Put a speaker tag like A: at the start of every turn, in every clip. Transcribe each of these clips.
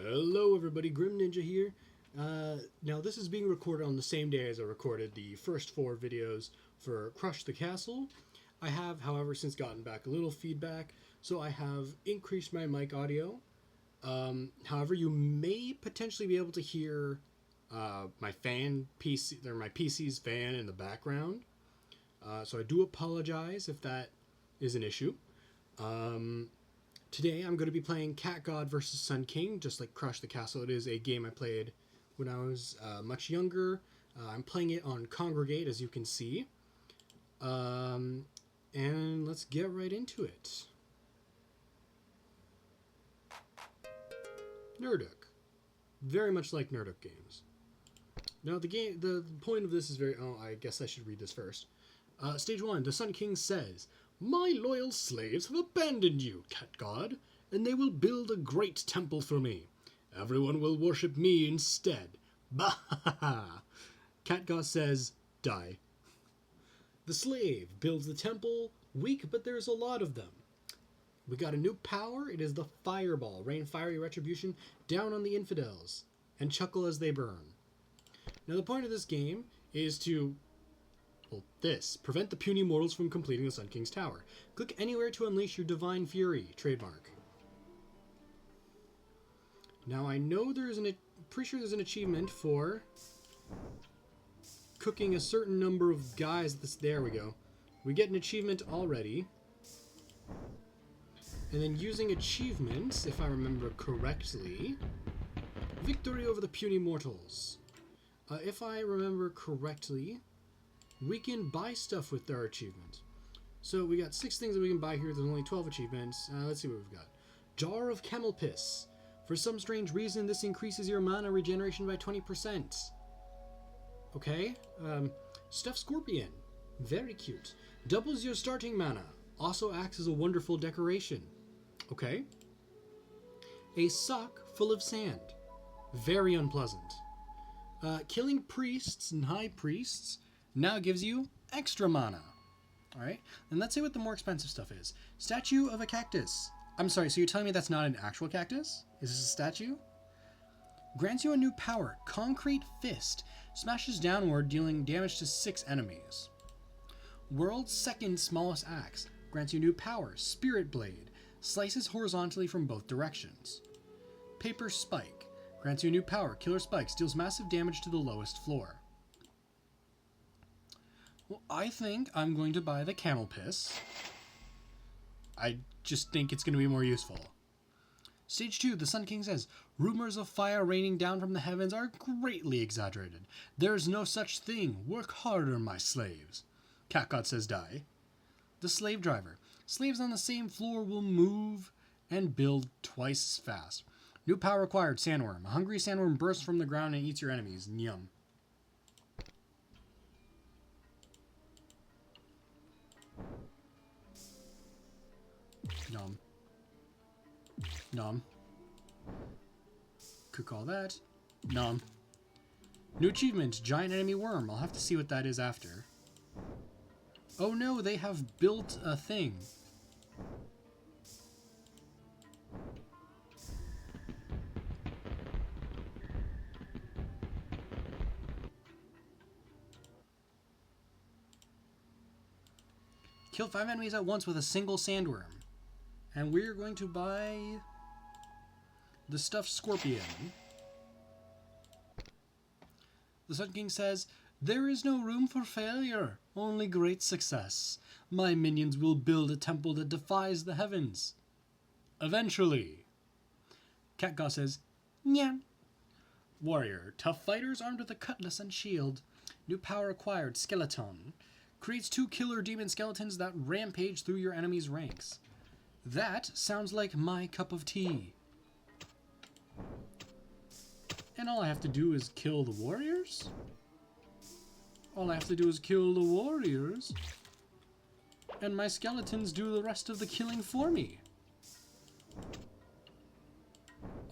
A: Hello everybody, Grim Ninja here. Now this is being recorded on the same day as I recorded the first 4 videos for Crush the Castle. I have, however, since gotten back a little feedback, so I have increased my mic audio. However, you may potentially be able to hear my PC's fan in the background. So I do apologize if that is an issue. Today I'm going to be playing Cat God vs. Sun King, just like Crush the Castle. It is a game I played when I was much younger. I'm playing it on Congregate, as you can see. And let's get right into it. Nerduk. Very much like Nerduk games. Now the point of this is I guess I should read this first. Stage 1, the Sun King says, "My loyal slaves have abandoned you, Cat God, and they will build a great temple for me. Everyone will worship me instead. Bah ha ha." Cat God says, "Die." The slave builds the temple, weak, but there's a lot of them. We got a new power. It is the fireball. Rain fiery retribution down on the infidels, and chuckle as they burn. Now the point of this game is to prevent the puny mortals from completing the Sun King's tower. Click anywhere to unleash your divine fury. Trademark. Now I know pretty sure there's an achievement for cooking a certain number of guys. There we go. We get an achievement already. And then using achievements, if I remember correctly, victory over the puny mortals. If I remember correctly, we can buy stuff with our achievement. So we got 6 things that we can buy here. There's only 12 achievements. Let's see what we've got. Jar of Camel Piss. For some strange reason, this increases your mana regeneration by 20%. Okay. Stuffed Scorpion. Very cute. Doubles your starting mana. Also acts as a wonderful decoration. Okay. A sock full of sand. Very unpleasant. Killing priests and high priests now gives you extra mana. Alright, and let's see what the more expensive stuff is. Statue of a cactus. I'm sorry, so you're telling me that's not an actual cactus? Is this a statue? Grants you a new power. Concrete Fist. Smashes downward, dealing damage to 6 enemies. World's second smallest axe. Grants you new power. Spirit Blade. Slices horizontally from both directions. Paper Spike. Grants you a new power. Killer Spikes. Deals massive damage to the lowest floor. Well, I think I'm going to buy the Camel Piss. I just think it's going to be more useful. Stage 2, the Sun King says, "Rumors of fire raining down from the heavens are greatly exaggerated. There's no such thing. Work harder, my slaves." Cat God says, "Die." The Slave Driver. Slaves on the same floor will move and build twice as fast. New power acquired, Sandworm. A hungry sandworm bursts from the ground and eats your enemies. Yum. Nom. Nom. Cook all that. Nom. New achievement, Giant Enemy Worm. I'll have to see what that is after. Oh no, they have built a thing. Kill 5 enemies at once with a single sandworm. And we're going to buy the stuffed scorpion. The Sun King says, "There is no room for failure, only great success. My minions will build a temple that defies the heavens. Eventually." Cat God says, "Nyan." Warrior. Tough fighters armed with a cutlass and shield. New power acquired, Skeleton. Creates 2 killer demon skeletons that rampage through your enemy's ranks. That sounds like my cup of tea. And all I have to do is kill the warriors? All I have to do is kill the warriors, and my skeletons do the rest of the killing for me.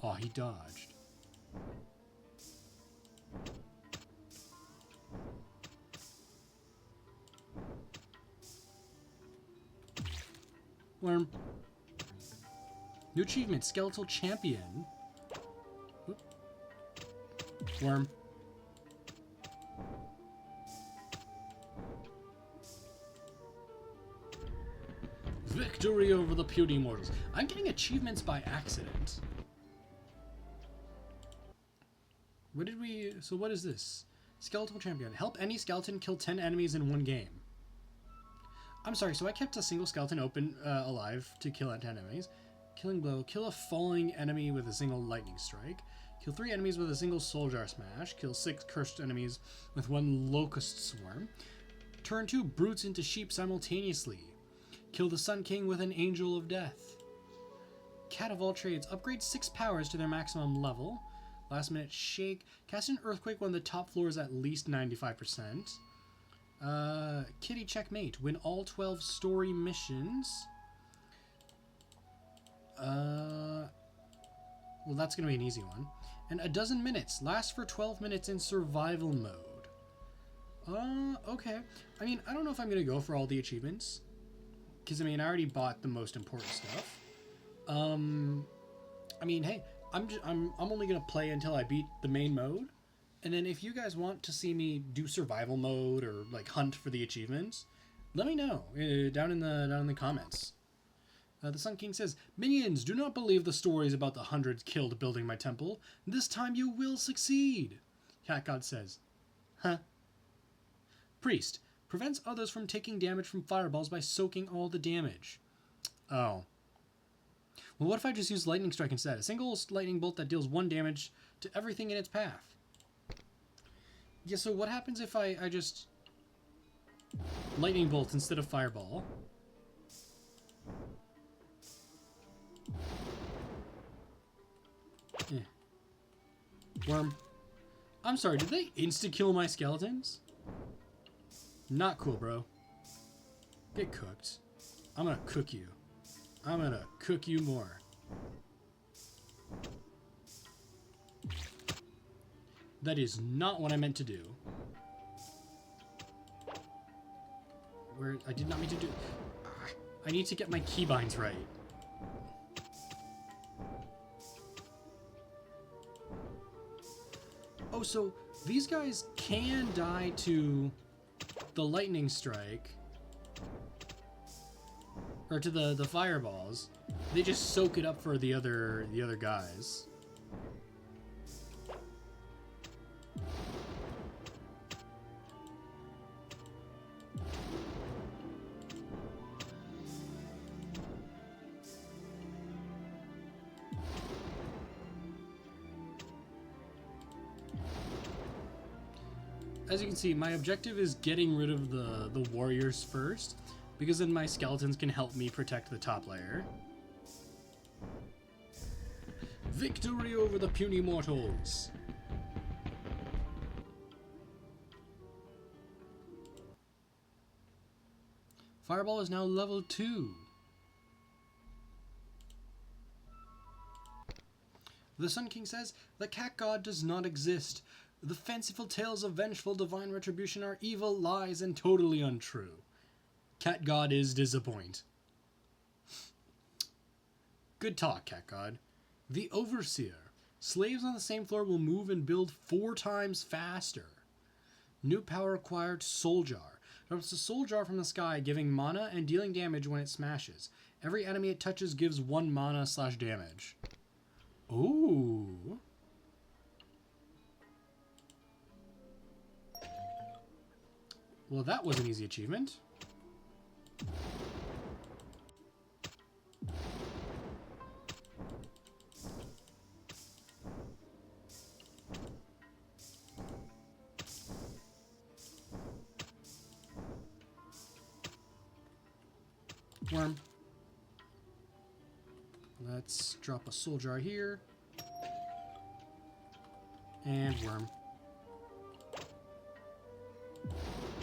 A: Oh, he dodged. Worm. New achievement, Skeletal Champion. Worm. Victory over the puny mortals. I'm getting achievements by accident. What did we... So what is this? Skeletal champion. Help any skeleton kill 10 enemies in one game. I'm sorry, so I kept a single skeleton alive to kill 10 enemies. Killing blow. Kill a falling enemy with a single lightning strike. Kill 3 enemies with a single soul jar smash. Kill 6 cursed enemies with 1 locust swarm. Turn 2 brutes into sheep simultaneously. Kill the Sun King with an angel of death. Cat of all trades. Upgrade 6 powers to their maximum level. Last minute shake. Cast an earthquake when the top floor is at least 95%. Kitty checkmate. Win all 12 story missions. Well, that's going to be an easy one. And a dozen minutes. Last for 12 minutes in survival mode. Okay. I mean, I don't know if I'm going to go for all the achievements. Because, I mean, I already bought the most important stuff. I mean, hey, I'm only going to play until I beat the main mode. And then if you guys want to see me do survival mode or, like, hunt for the achievements, let me know down in the comments. The Sun King says, "Minions, do not believe the stories about the hundreds killed building my temple. This time you will succeed." Cat God says, "Huh?" Priest, prevents others from taking damage from fireballs by soaking all the damage. Oh. Well, what if I just use lightning strike instead? A single lightning bolt that deals 1 damage to everything in its path. Yeah, so what happens if I just lightning bolt instead of fireball? Worm. I'm sorry, did they insta-kill my skeletons? Not cool, bro. Get cooked. I'm gonna cook you. I'm gonna cook you more. That is not what I meant to do. I did not mean to do... I need to get my keybinds right. Oh, so these guys can die to the lightning strike. Or to the fireballs. They just soak it up for the other guys. As you can see, my objective is getting rid of the warriors first, because then my skeletons can help me protect the top layer. Victory over the puny mortals! Fireball is now level 2. The Sun King says, "The cat god does not exist. The fanciful tales of vengeful divine retribution are evil, lies, and totally untrue. Cat God is disappoint." Good talk, Cat God. The Overseer. Slaves on the same floor will move and build 4 times faster. New power acquired, Soul Jar. Drops a Soul Jar from the sky, giving mana and dealing damage when it smashes. Every enemy it touches gives 1 mana/damage. Ooh. Well, that was an easy achievement. Worm. Let's drop a soul jar here. And worm.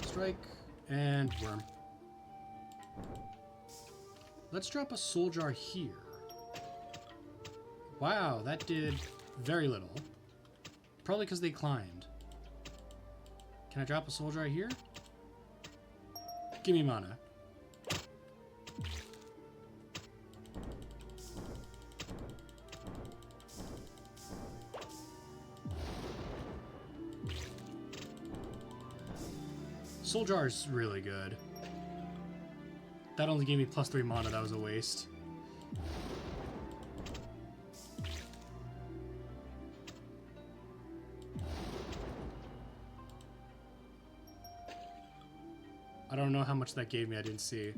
A: Strike, and worm. Let's drop a soul jar here. Wow, that did very little. Probably because they climbed. Can I drop a soul jar here? Give me mana. Soul Jar is really good. That only gave me +3 mana. That was a waste. I don't know how much that gave me. I didn't see.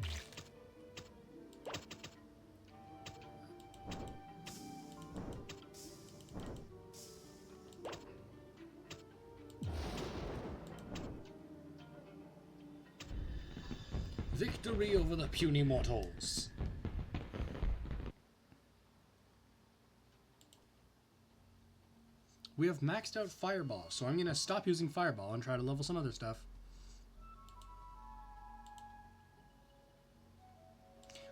A: Victory over the puny mortals. We have maxed out Fireball, so I'm going to stop using Fireball and try to level some other stuff.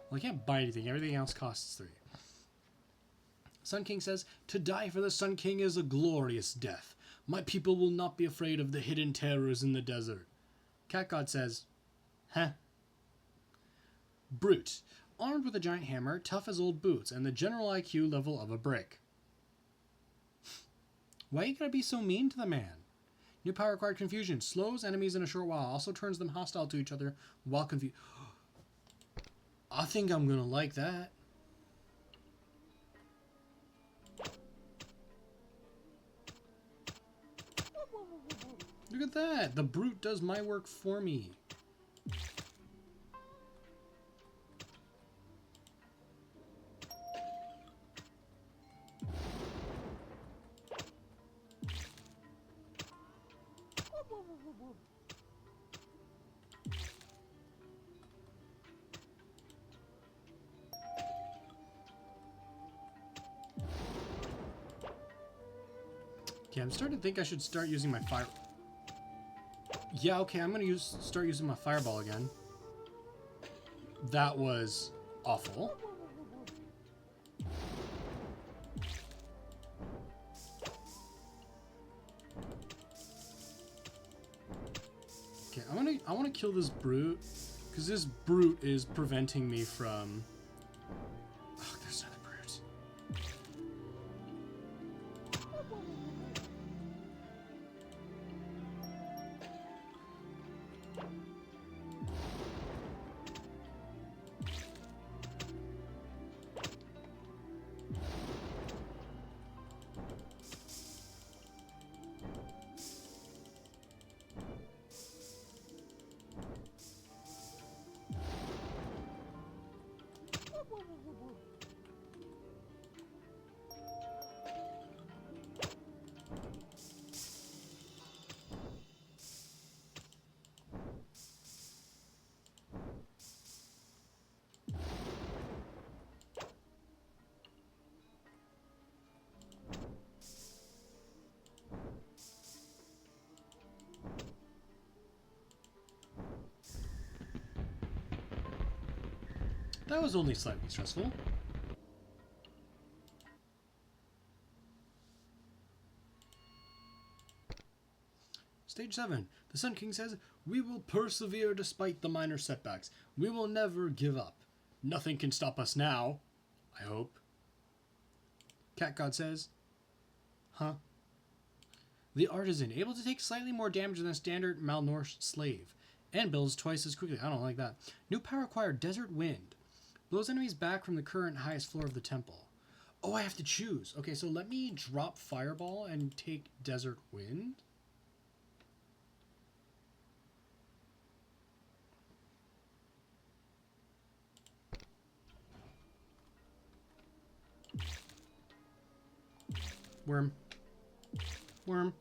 A: Well, I can't buy anything. Everything else costs 3. Sun King says, "To die for the Sun King is a glorious death. My people will not be afraid of the hidden terrors in the desert." Cat God says, "Huh." Brute. Armed with a giant hammer, tough as old boots, and the general IQ level of a brick. Why you gotta be so mean to the man? New power acquired Confusion. Slows enemies in a short while. Also turns them hostile to each other while confused. I think I'm gonna like that. Look at that! The brute does my work for me. Okay, I'm starting to think I should start using my fire... Yeah, okay, I'm gonna start using my Fireball again. That was awful. Okay, I wanna kill this brute, because this brute is preventing me from... Oh, there's another brute. That was only slightly stressful. Stage 7. The Sun King says, "We will persevere despite the minor setbacks. We will never give up. Nothing can stop us now. I hope." Cat God says, "Huh?" The artisan, able to take slightly more damage than a standard malnourished slave, and builds twice as quickly. I don't like that. New power acquired, Desert Wind. Blows enemies back from the current highest floor of the temple. Oh, I have to choose. Okay, so let me drop Fireball and take Desert Wind. Worm. Worm.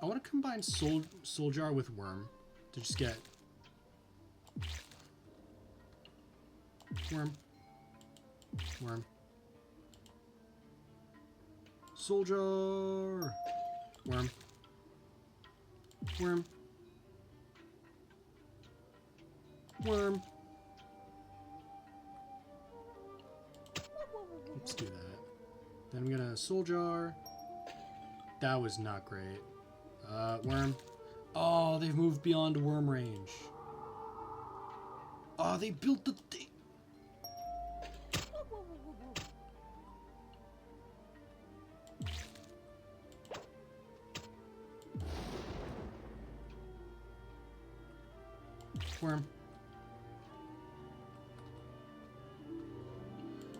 A: I want to combine Soul Jar with Worm to just get... Worm. Worm. Soul Jar. Worm. Worm. Worm. Let's do that. Then I'm gonna Soul Jar. That was not great. Worm. Oh, they've moved beyond worm range. Oh, they built the thing. worm.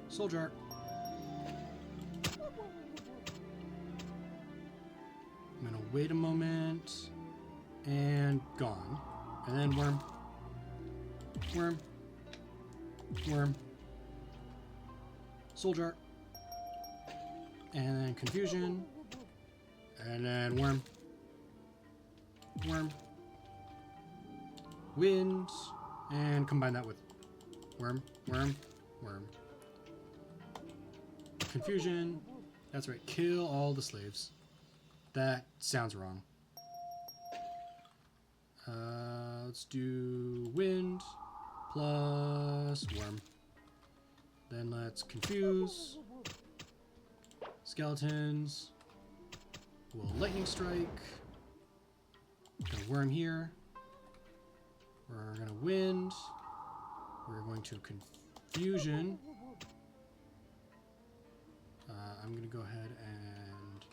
A: Soldier. I'm gonna wait a moment. And gone. And then worm. Worm. Worm. Soldier. And then confusion. And then worm. Worm. Wind. And combine that with worm. Worm. Worm. Confusion. That's right. Kill all the slaves. That sounds wrong. Let's do wind plus worm. Then let's confuse. Skeletons. We'll lightning strike. Gonna worm here. We're gonna wind. We're going to confusion. I'm gonna go ahead and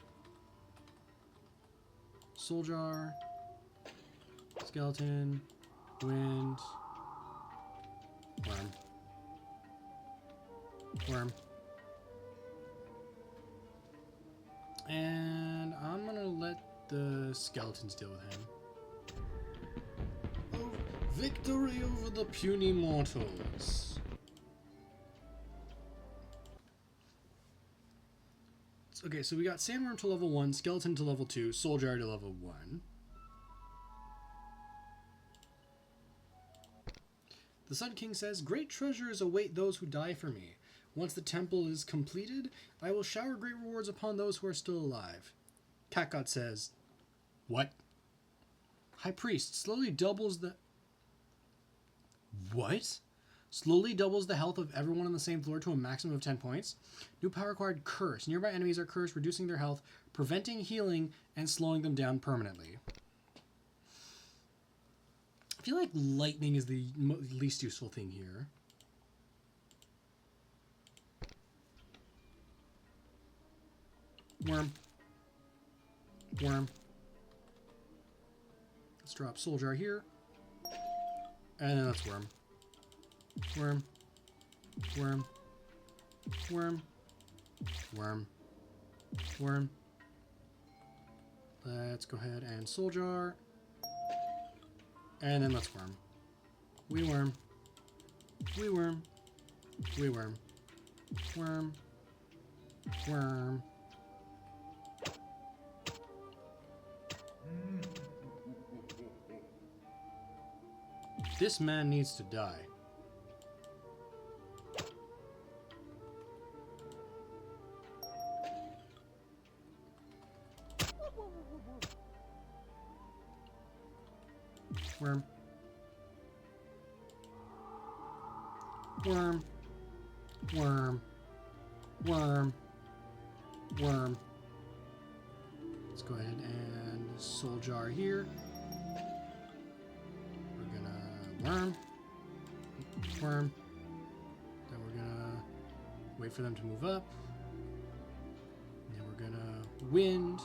A: soldier. Skeleton, wind, worm, worm, and I'm gonna let the skeletons deal with him. Oh, victory over the puny mortals. Okay, so we got sandworm to level 1, skeleton to level 2, soldier to level 1. The Sun King says, "Great treasures await those who die for me. Once the temple is completed, I will shower great rewards upon those who are still alive." Cat God says, "What?" High Priest slowly doubles the... What? Slowly doubles the health of everyone on the same floor to a maximum of 10 points. New power acquired, Curse. Nearby enemies are cursed, reducing their health, preventing healing, and slowing them down permanently. I feel like lightning is the least useful thing here. Worm. Worm. Let's drop soldier here. And then let's worm. Worm. Worm. Worm. Worm. Worm. Let's go ahead and soldier. And then let's worm. We worm. We worm. We worm. Worm. Worm. This man needs to die. Worm. Worm. Worm. Worm. Worm. Let's go ahead and soldier here. We're gonna worm. Worm. Then we're gonna wait for them to move up. And then we're gonna wind.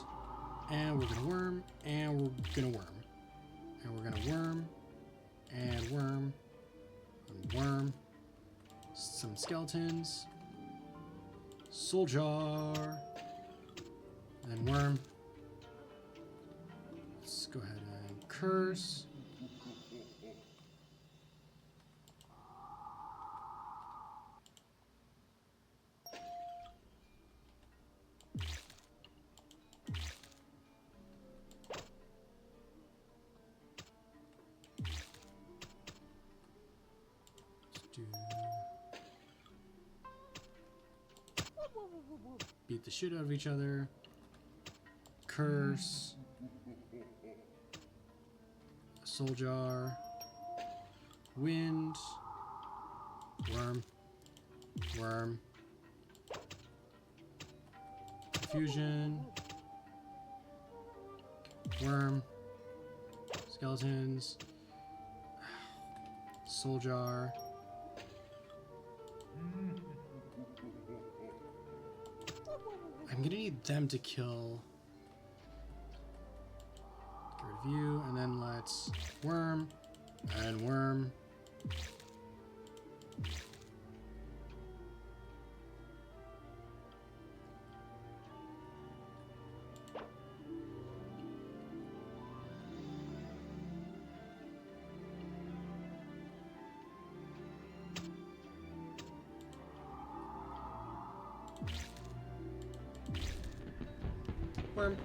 A: And we're gonna worm. And we're gonna worm. And we're gonna worm, and worm, and worm, some skeletons, soldier, and worm. Let's go ahead and curse. Beat the shit out of each other. Curse. Soldier. Wind. Worm. Worm. Confusion. Worm. Skeletons. Soldier. I'm gonna need them to kill. Get rid of you, and then let's worm, And worm. Worm.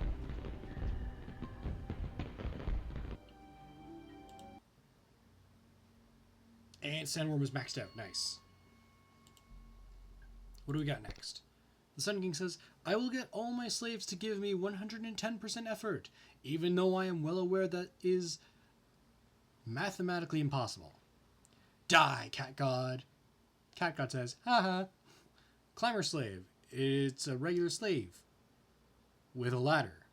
A: And sandworm is maxed out. Nice. What do we got next? The Sun King says, I will get all my slaves to give me 110% effort, even though I am well aware that is mathematically impossible. Die, Cat God. Cat God says, haha. Climber slave. It's a regular slave with a ladder,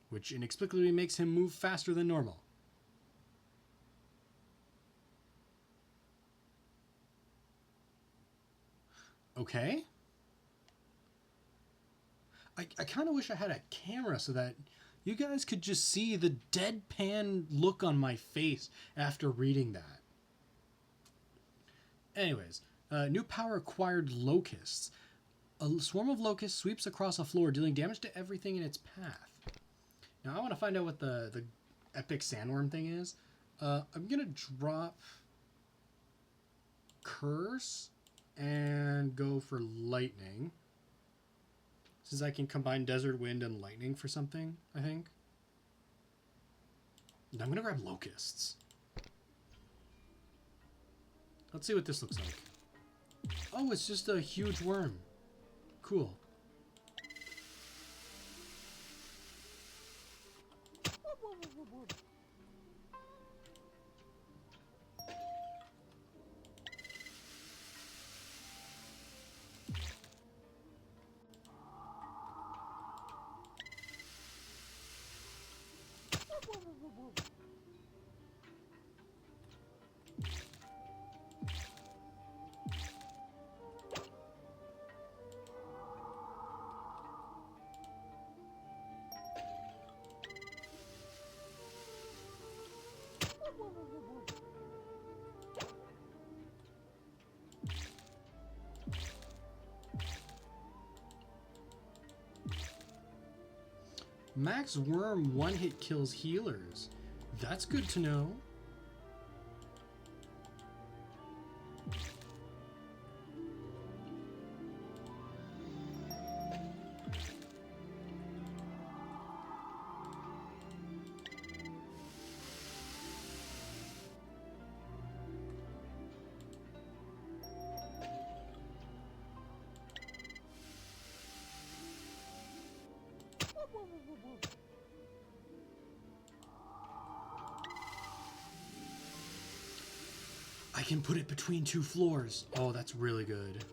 A: which inexplicably makes him move faster than normal. Okay. I kind of wish I had a camera so that you guys could just see the deadpan look on my face after reading that. Anyways, new power acquired locusts. A swarm of locusts sweeps across a floor, dealing damage to everything in its path. Now I want to find out what the epic sandworm thing is. I'm going to drop Curse and go for lightning. Since I can combine desert wind and lightning for something, I think. And I'm going to grab locusts. Let's see what this looks like. Oh, it's just a huge worm. Cool. Max Worm one-hit kills healers. That's good to know. I can put it between two floors. Oh, that's really good.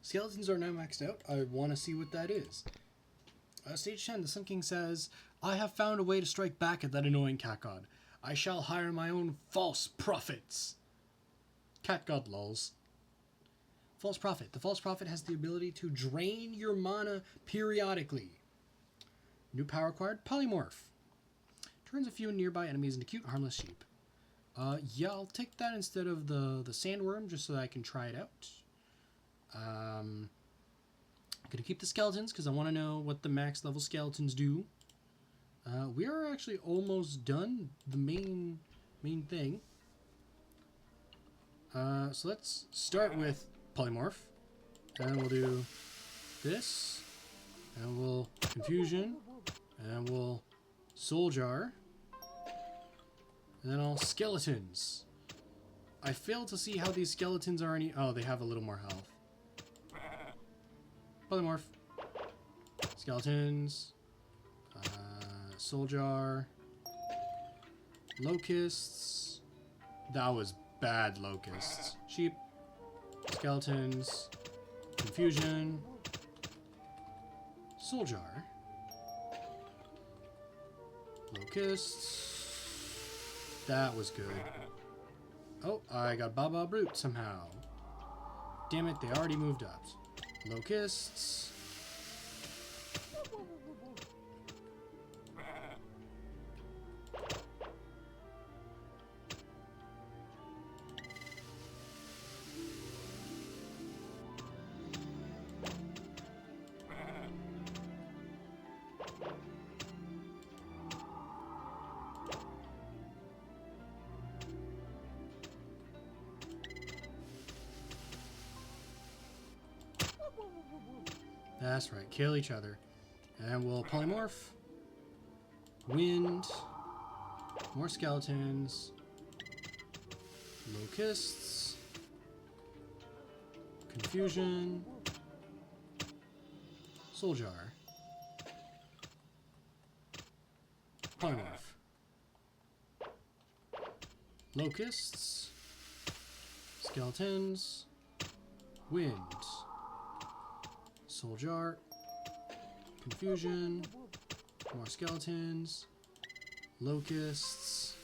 A: Skeletons are now maxed out. I want to see what that is. Stage 10, the Sun King says, I have found a way to strike back at that annoying cat god. I shall hire my own false prophets. Cat god lols. False prophet. The false prophet has the ability to drain your mana periodically. New power acquired, polymorph. Turns a few nearby enemies into cute, harmless sheep. Yeah, I'll take that instead of the sandworm, just so that I can try it out. I'm gonna keep the skeletons, because I want to know what the max level skeletons do. We are actually almost done the main thing. So let's start with polymorph. And we'll do this. And we'll confusion. And we'll soul jar. And then all skeletons. I failed to see how these skeletons are any... Oh, they have a little more health. Polymorph. Skeletons. Soul jar. Locusts. That was bad locusts. Sheep. Skeletons. Confusion. Soul jar. Locusts. That was good. Oh, I got Baba Brute somehow. Damn it, they already moved up. Locusts. That's right, kill each other. And we'll polymorph. Wind. More skeletons. Locusts. Confusion. Soul jar. Polymorph. Locusts. Skeletons. Wind. Soul jar. Confusion. More skeletons. Locusts.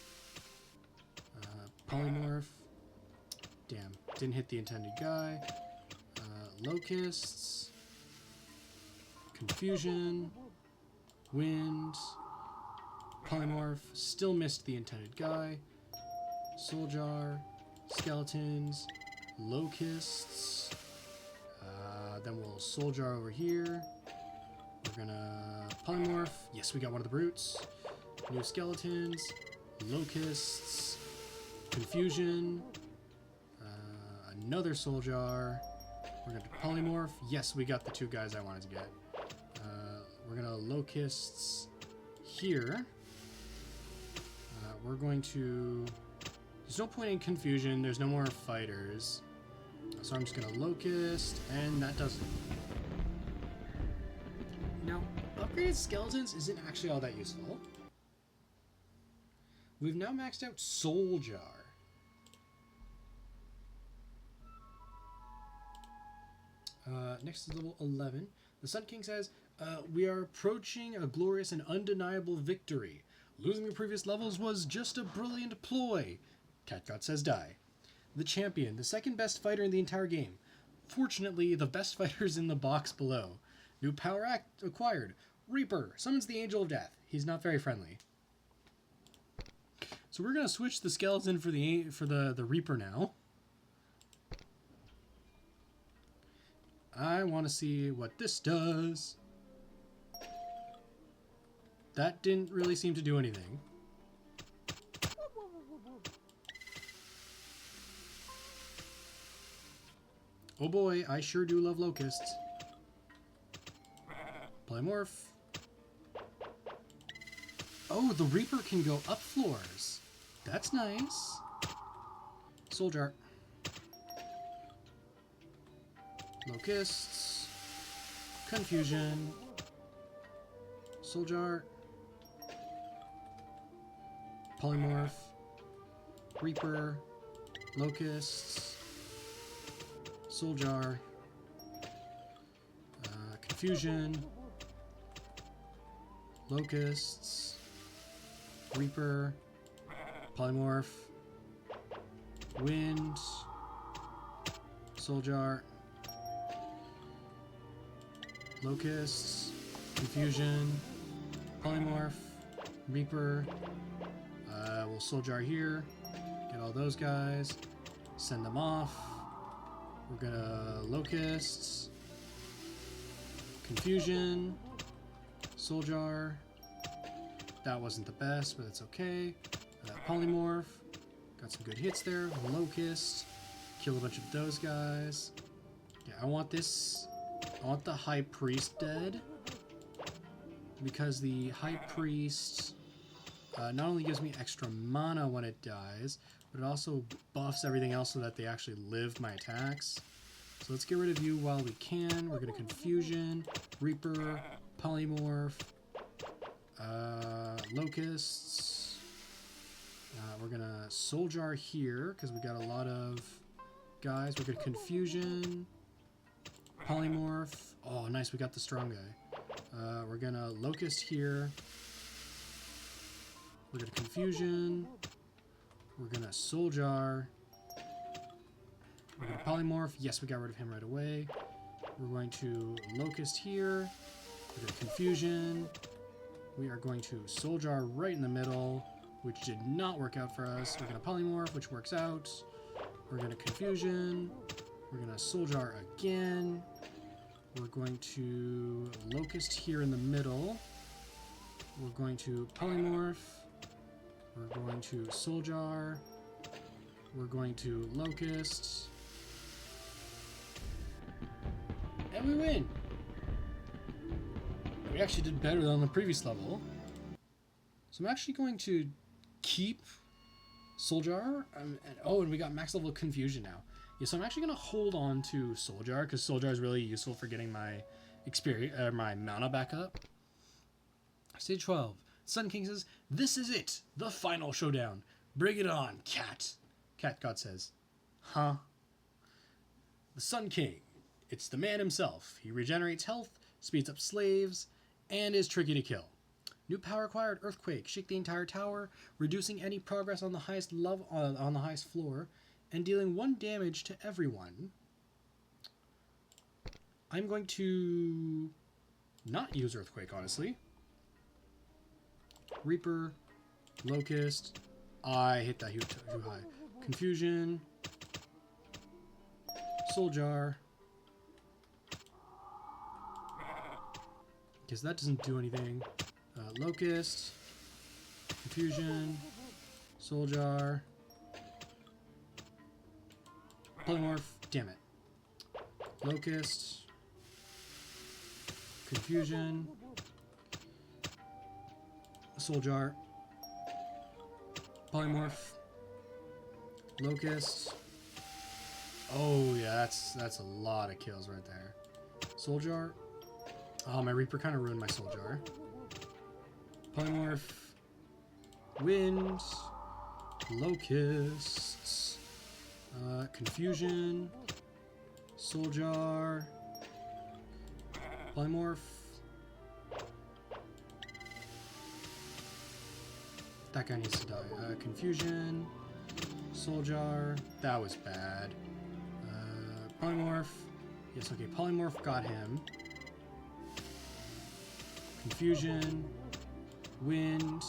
A: Polymorph. Damn, didn't hit the intended guy. Locusts. Confusion. Wind. Polymorph. Still missed the intended guy. Soul jar. Skeletons. Locusts. Then we'll soul jar over here. We're gonna polymorph. Yes, we got one of the brutes. New skeletons. Locusts. Confusion. Another soul jar. We're gonna polymorph. Yes, we got the two guys I wanted to get. We're gonna locusts here. We're going to... There's no point in confusion. There's no more fighters. So I'm just going to locust, and that does it. Now, upgraded skeletons isn't actually all that useful. We've now maxed out Soul Jar. Next is level 11. The Sun King says, we are approaching a glorious and undeniable victory. Losing the previous levels was just a brilliant ploy. Catgut says die. The champion, the second best fighter in the entire game. Fortunately, the best fighters in the box below. New power acquired. Reaper summons the Angel of Death. He's not very friendly. So we're gonna switch the skeleton for the Reaper now. I want to see what this does. That didn't really seem to do anything. Oh boy, I sure do love locusts. Polymorph. Oh, the Reaper can go up floors. That's nice. Soul jar. Locusts. Confusion. Soul jar. Polymorph. Reaper. Locusts. Soul jar. Confusion. Locusts. Reaper. Polymorph. Wind. Soul jar. Locusts. Confusion. Polymorph. Reaper. We'll Soldier here. Get all those guys. Send them off. We're gonna Locusts. Confusion. Soldier. That wasn't the best, but it's okay. Polymorph. Got some good hits there. Locust. Kill a bunch of those guys. Yeah, I want this. I want the High Priest dead. Because the High Priest not only gives me extra mana when it dies, but it also buffs everything else so that they actually live my attacks. So let's get rid of you while we can. We're going to Confusion, Reaper, Polymorph, Locusts. We're going to Soldier here because we got a lot of guys. We're going to Confusion, Polymorph. Oh, nice. We got the strong guy. We're going to Locust here. We're going to Confusion. We're going to Soldier. We're going to Polymorph. Yes, we got rid of him right away. We're going to Locust here. We're going to Confusion. We are going to Soldier right in the middle, which did not work out for us. We're going to Polymorph, which works out. We're going to Confusion. We're going to Soldier again. We're going to Locust here in the middle. We're going to Polymorph. We're going to Soldier. We're going to Locust. And we win! We actually did better than on the previous level. So I'm actually going to keep Soldier. And we got max level Confusion now. Yeah, so I'm actually going to hold on to Soldier, because Soldier is really useful for getting my experience, my mana back up. Stage 12. Sun King says, "This is it! The final showdown! Bring it on, cat!" Cat God says, "Huh?" The Sun King. It's the man himself. He regenerates health, speeds up slaves, and is tricky to kill. New power acquired, Earthquake. Shake the entire tower, reducing any progress on the highest on the highest floor, and dealing 1 damage to everyone. I'm going to not use Earthquake, honestly. Reaper, Locust. I hit that too high. Confusion. Soldier. Because that doesn't do anything. Locust. Confusion. Soldier. Polymorph. Damn it. Locust. Confusion. Soldier. Polymorph. Locust. Oh yeah, that's a lot of kills right there. Soldier. Oh, my Reaper kind of ruined my Soldier. Polymorph. Wind. Locusts. Confusion. Soldier. Polymorph. That guy needs to die. Confusion. Soldier. That was bad. Polymorph. Yes, okay. Polymorph got him. Confusion. Wind.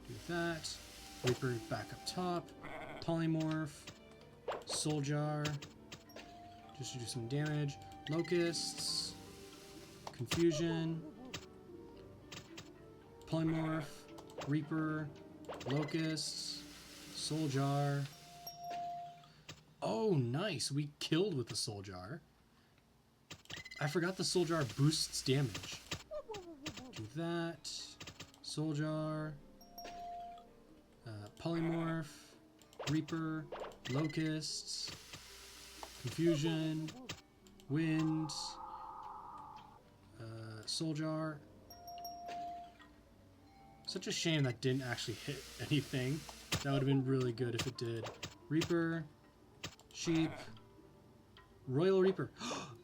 A: Do that. Reaper back up top. Polymorph. Soldier. Just to do some damage. Locusts. Confusion. Polymorph. Reaper. Locusts. Soldier. Oh, nice. We killed with the Soldier. I forgot the Soldier boosts damage. Do that. Soldier. Polymorph. Reaper. Locusts. Confusion. Wind. Soldier. Such a shame that didn't actually hit anything. That would have been really good if it did. Reaper. Sheep. Royal Reaper.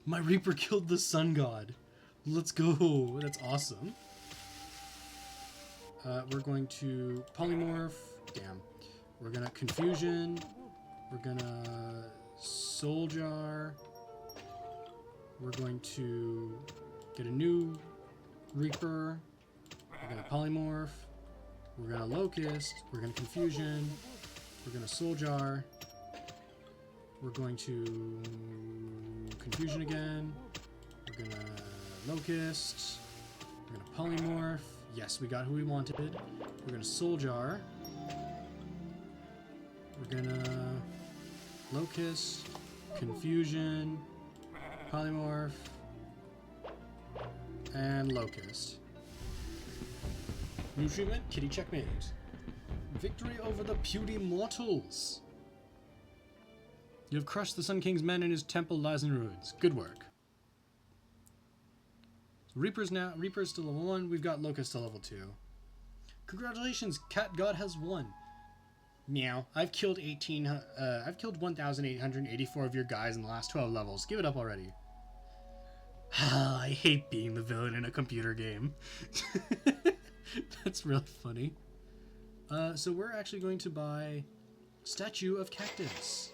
A: My Reaper killed the Sun God. Let's go. That's awesome. We're going to Polymorph. Damn. We're going to Confusion. We're going to Soldier. We're going to get a new Reaper. We're gonna polymorph. We're gonna locust. We're gonna confusion. We're gonna soul jar. We're going to confusion again. We're gonna locust. We're gonna polymorph. Yes, we got who we wanted. We're gonna soul jar. We're gonna locust, confusion, polymorph, and locust. New treatment, kitty checkmate. Victory over the puny mortals. You have crushed the Sun King's men and his temple lies in ruins. Good work. Reaper's to level 1. We've got Locust to level 2. Congratulations, Cat God has won. Meow. I've killed 1,884 of your guys in the last 12 levels. Give it up already. I hate being the villain in a computer game. That's really funny. So we're actually going to buy Statue of Cactus.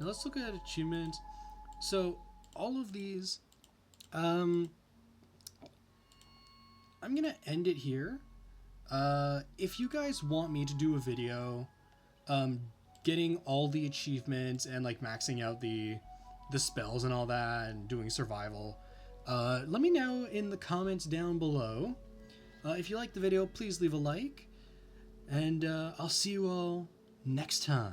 A: Now let's look at achievement. So all of these, I'm gonna end it here. If you guys want me to do a video, getting all the achievements and like maxing out the spells and all that and doing survival, let me know in the comments down below. If you like the video, please leave a like, and I'll see you all next time.